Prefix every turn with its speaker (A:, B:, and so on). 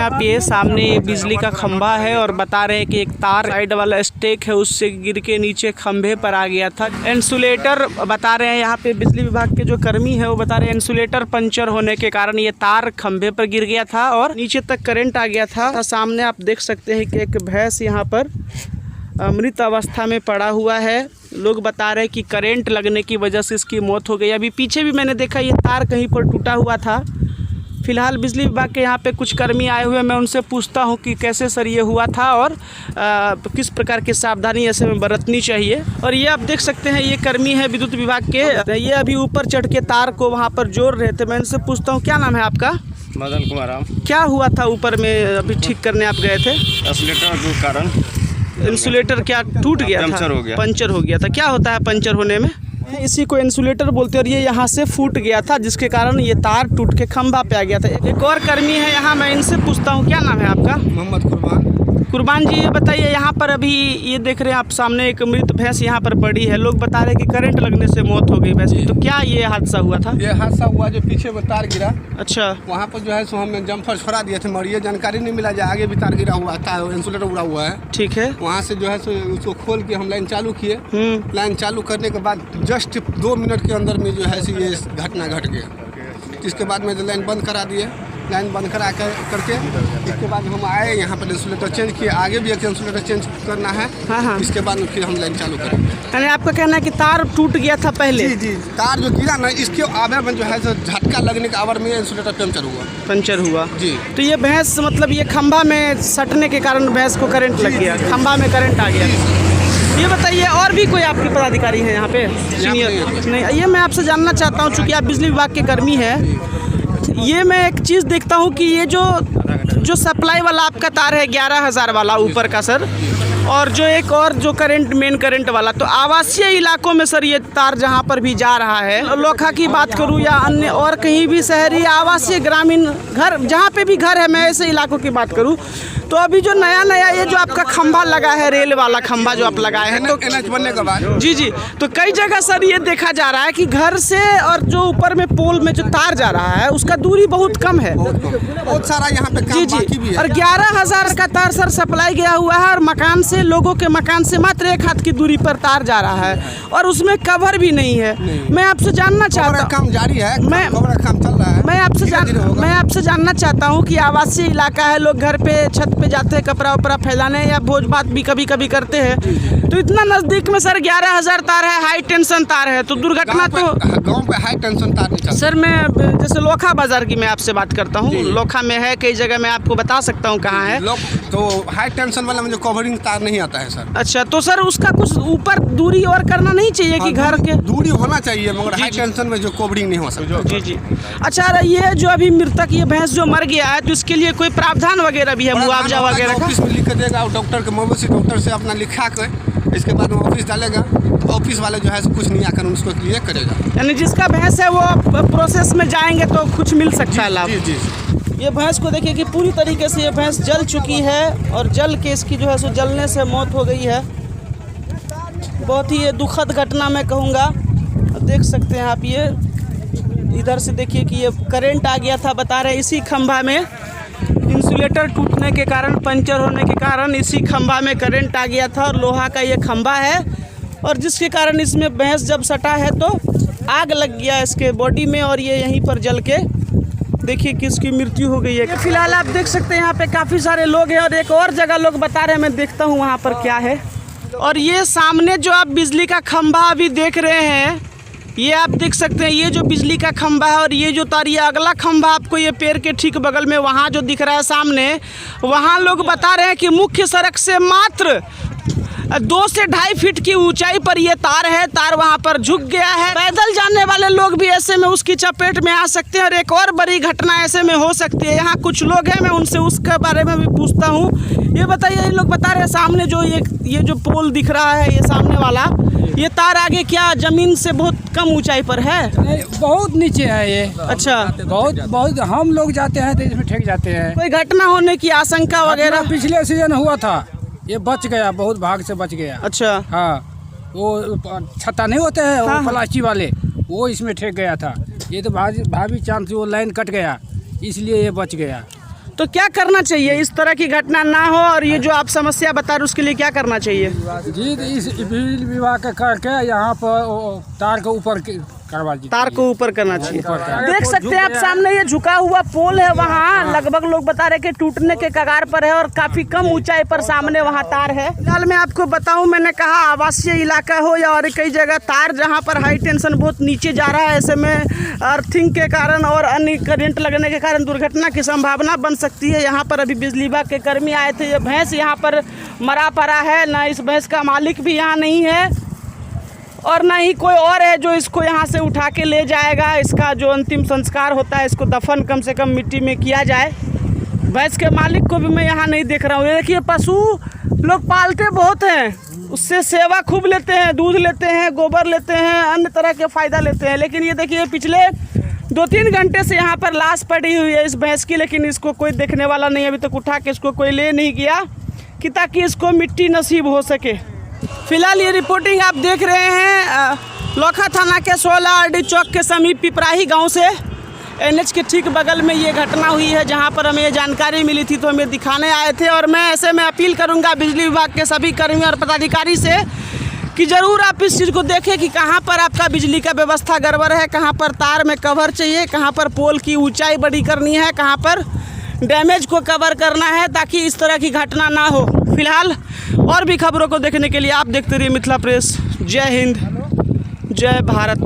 A: आप, ये सामने ये बिजली का खंभा है और बता रहे हैं कि एक तार साइड वाला स्टेक है उससे गिर के नीचे खंभे पर आ गया था। इंसुलेटर बता रहे हैं यहाँ पे बिजली विभाग के जो कर्मी है वो बता रहे हैं इंसुलेटर पंचर होने के कारण ये तार खंभे पर गिर गया था और नीचे तक करंट आ गया था। सामने आप देख सकते हैं कि एक भैंस यहाँ पर मृत अवस्था में पड़ा हुआ है। लोग बता रहे हैं कि करंट लगने की वजह से इसकी मौत हो गई। अभी पीछे भी मैंने देखा ये तार कहीं पर टूटा हुआ था। फिलहाल बिजली विभाग के यहाँ पे कुछ कर्मी आए हुए, मैं उनसे पूछता हूँ कि कैसे सर ये हुआ था और किस प्रकार की सावधानी ऐसे में बरतनी चाहिए। और ये आप देख सकते हैं ये कर्मी है विद्युत विभाग के, ये अभी ऊपर चढ़ के तार को वहाँ पर जोड़ रहे थे। मैं इनसे पूछता हूँ क्या नाम है आपका?
B: मदन कुमार।
A: क्या हुआ था ऊपर में अभी ठीक करने आप गए थे?
B: इंसुलेटर के कारण
A: इंसुलेटर क्या टूट गया था? पंचर हो गया था। क्या होता है पंचर होने में? इसी को इंसुलेटर बोलते हैं और ये यहाँ से फूट गया था जिसके कारण ये तार टूट के खंभा पे आ गया था। एक और कर्मी है यहाँ, मैं इनसे पूछता हूँ क्या नाम है आपका?
C: मोहम्मद कुर्बान।
A: कुर्बान जी, ये बताइए यहाँ पर अभी ये देख रहे हैं आप सामने एक मृत भैंस यहाँ पर पड़ी है। लोग बता रहे हैं कि करंट लगने से मौत हो गई भैंस की, तो क्या ये हादसा हुआ था?
C: ये हादसा हुआ जो पीछे में तार गिरा।
A: अच्छा।
C: वहाँ पर जो है सो हम जम्फर छोड़ा दिए थे मगर ये जानकारी नहीं मिला जो आगे भी तार गिरा हुआ था, इंसुलेटर उड़ा हुआ है।
A: ठीक है।
C: वहाँ से जो है सो उसको खोल के हम लाइन चालू किए। लाइन चालू करने के बाद जस्ट 2 मिनट के अंदर में जो है सो ये घटना घट गया। इसके बाद में लाइन बंद करा दिए। लाइन बंद करा करके इसके बाद हम आए यहाँ पर इंसुलेटर चेंज किए। आगे भी एक इंसुलेटर चेंज करना है। हाँ। इसके बाद फिर हम लाइन चालू करेंगे।
A: यानी आपका कहना है कि तार टूट गया था पहले?
C: जी जी, तार जो गिरा ना इसके आगे में जो है झटका लगने के आवर में इंसुलेटर पंचर हुआ जी।
A: तो ये भैंस मतलब ये खंभा में सटने के कारण भैंस को करंट लग गया, खंभा में करंट आ गया। ये बताइए और भी कोई आपके पदाधिकारी है यहाँ पे सीनियर? नहीं, ये मैं आपसे जानना चाहता हूँ चूँकि आप बिजली विभाग के कर्मी हैं। ये मैं एक चीज़ देखता हूँ कि ये जो सप्लाई वाला आपका तार है 11,000 वाला ऊपर का सर, और जो एक और जो करंट मेन करंट वाला, तो आवासीय इलाकों में सर ये तार जहाँ पर भी जा रहा है, लोखा की बात करूँ या अन्य और कहीं भी शहरी आवासीय ग्रामीण घर जहाँ पे भी घर है, मैं ऐसे इलाकों की बात करूँ, तो अभी जो नया ये जो आपका खंभा लगा है, रेल वाला खंभा जो आप लगाए हैं, तो
C: NH बनने के बाद
A: जी, तो कई जगह सर ये देखा जा रहा है कि घर से और जो ऊपर में पोल में जो तार जा रहा है उसका दूरी बहुत कम है।
C: बहुत सारा यहाँ पे काम बाकी भी है।
A: और 11,000 का तार सर सप्लाई गया हुआ है और मकान से, लोगों के मकान से मात्र 1 हाथ की दूरी पर तार जा रहा है और उसमें कवर भी नहीं है। मैं आपसे जानना चाहता हूँ,
C: काम जारी है, काम चल रहा है।
A: मैं आपसे जानना चाहता हूँ कि आवासीय इलाका है, लोग घर पे छत पे जाते हैं कपड़ा उपड़ा फैलाने या भोज भात भी कभी कभी करते हैं, तो इतना नजदीक में सर 11,000 तार है, हाई टेंशन तार है, तो दुर्घटना तो
C: गाँव पे हाई टेंशन तार नहीं चलता।
A: सर मैं जैसे लोखा बाजार की मैं आपसे बात करता हूँ, लोखा में है, कई जगह मैं आपको बता सकता हूँ कहाँ है।
C: तो हाई टेंशन वाला में जो कवरिंग तार नहीं आता है सर।
A: अच्छा, तो सर उसका कुछ ऊपर दूरी और करना नहीं चाहिए कि घर के
C: दूरी होना चाहिए, मगर हाई टेंशन में जो कवरिंग नहीं हो सकता।
A: जी। अच्छा, ये जो अभी मृतक ये भैंस जो मर गया है, तो इसके लिए कोई प्रावधान वगैरह भी है, मुआवजा वगैरह का?
C: ऑफिस में लिख के देगा डॉक्टर के, मवेशी डॉक्टर से अपना लिखा के इसके बाद में ऑफिस डालेगा, तो ऑफिस वाले जो है कुछ नहीं आकर उसको लिए करेगा।
A: यानी जिसका भैंस है वो प्रोसेस में जाएंगे तो कुछ मिल सकता है लाभ।
C: जी।
A: ये भैंस को देखिए कि पूरी तरीके से ये भैंस जल चुकी है और जल के इसकी जो है सो जलने से मौत हो गई है। बहुत ही ये दुखद घटना मैं कहूँगा। देख सकते हैं आप, ये इधर से देखिए कि ये करंट आ गया था, बता रहे इसी खंभा में इंसुलेटर टूटने के कारण, पंचर होने के कारण इसी खंभा में करंट आ गया था और लोहा का ये खंभा है और जिसके कारण इसमें भैंस जब सटा है तो आग लग गया इसके बॉडी में और ये यहीं पर जल के देखिए कि इसकी मृत्यु हो गई है। फिलहाल आप देख सकते हैं यहाँ पे काफ़ी सारे लोग हैं और एक और जगह लोग बता रहे हैं, मैं देखता हूँ वहाँ पर क्या है। और ये सामने जो आप बिजली का खंभा अभी देख रहे हैं, ये आप देख सकते हैं, ये जो बिजली का खंभा है और ये जो तार, ये अगला खंभा आपको ये पेड़ के ठीक बगल में वहाँ जो दिख रहा है सामने, वहाँ लोग बता रहे हैं कि मुख्य सड़क से मात्र 2 से 2.5 फीट की ऊंचाई पर ये तार है। तार वहाँ पर झुक गया है, पैदल जाने वाले लोग भी ऐसे में उसकी चपेट में आ सकते हैं और एक और बड़ी घटना ऐसे में हो सकती है। यहाँ कुछ लोग हैं, मैं उनसे उसके बारे में भी पूछता हूँ। ये बताइए, ये लोग बता रहे हैं सामने जो ये जो पोल दिख रहा है, ये सामने वाला, ये तार आगे क्या जमीन से बहुत कम ऊंचाई पर है?
D: नहीं, बहुत नीचे है ये।
A: अच्छा,
D: बहुत हम लोग जाते हैं तो इसमें ठेक जाते हैं।
A: कोई घटना होने की आशंका वगैरह?
D: पिछले सीजन हुआ था, ये बच गया, बहुत भाग से बच गया।
A: अच्छा।
D: हाँ, वो छत्ता नहीं होते हैं, वो प्लास्टिक वाले, वो इसमें ठेक गया था। ये तो भाभी चांस वो लाइन कट गया, इसलिए ये बच गया।
A: तो क्या करना चाहिए, इस तरह की घटना ना हो और ये जो आप समस्या बता रहे उसके लिए क्या करना चाहिए?
D: जी इस बिजली विभाग का करके यहाँ पर तार के ऊपर करवा दीजिए,
A: तार को ऊपर करना चाहिए। देख सकते हैं आप सामने ये झुका हुआ पोल है, वहाँ लगभग लोग बता रहे कि टूटने के कगार पर है और काफी कम ऊंचाई पर सामने वहाँ तार है। फिलहाल मैं आपको बताऊं, मैंने कहा आवासीय इलाका हो या और कई जगह तार जहाँ पर हाई टेंशन बहुत नीचे जा रहा है, ऐसे में अर्थिंग के कारण और अन्य करंट लगने के कारण दुर्घटना की संभावना बन सकती है। यहाँ पर अभी बिजली विभाग के कर्मी आए थे, ये भैंस यहाँ पर मरा पड़ा है, ना इस भैंस का मालिक भी यहाँ नहीं है और ना ही कोई और है जो इसको यहाँ से उठा के ले जाएगा। इसका जो अंतिम संस्कार होता है, इसको दफन कम से कम मिट्टी में किया जाए। भैंस के मालिक को भी मैं यहाँ नहीं देख रहा हूँ। ये देखिए, पशु लोग पालते बहुत हैं, उससे सेवा खूब लेते हैं, दूध लेते हैं, गोबर लेते हैं, अन्य तरह के फ़ायदा लेते हैं। लेकिन ये देखिए, पिछले 2-3 घंटे से यहाँ पर लाश पड़ी हुई है इस भैंस की, लेकिन इसको कोई देखने वाला नहीं, अभी तक उठा के इसको कोई ले नहीं गया कि ताकि इसको मिट्टी नसीब हो सके। फिलहाल ये रिपोर्टिंग आप देख रहे हैं लोखा थाना के 16 आरडी चौक के समीप पिपराही गांव से। एनएच के ठीक बगल में ये घटना हुई है, जहां पर हमें ये जानकारी मिली थी तो हमें दिखाने आए थे। और मैं ऐसे में अपील करूंगा बिजली विभाग के सभी कर्मियों और पदाधिकारी से कि ज़रूर आप इस चीज़ को देखें कि कहां पर आपका बिजली का व्यवस्था गड़बड़ है, कहां पर तार में कवर चाहिए, कहां पर पोल की ऊँचाई बड़ी करनी है, कहाँ पर डैमेज को कवर करना है, ताकि इस तरह की घटना ना हो। फिलहाल और भी खबरों को देखने के लिए आप देखते रहिए मिथिला प्रेस। जय हिंद, जय भारत।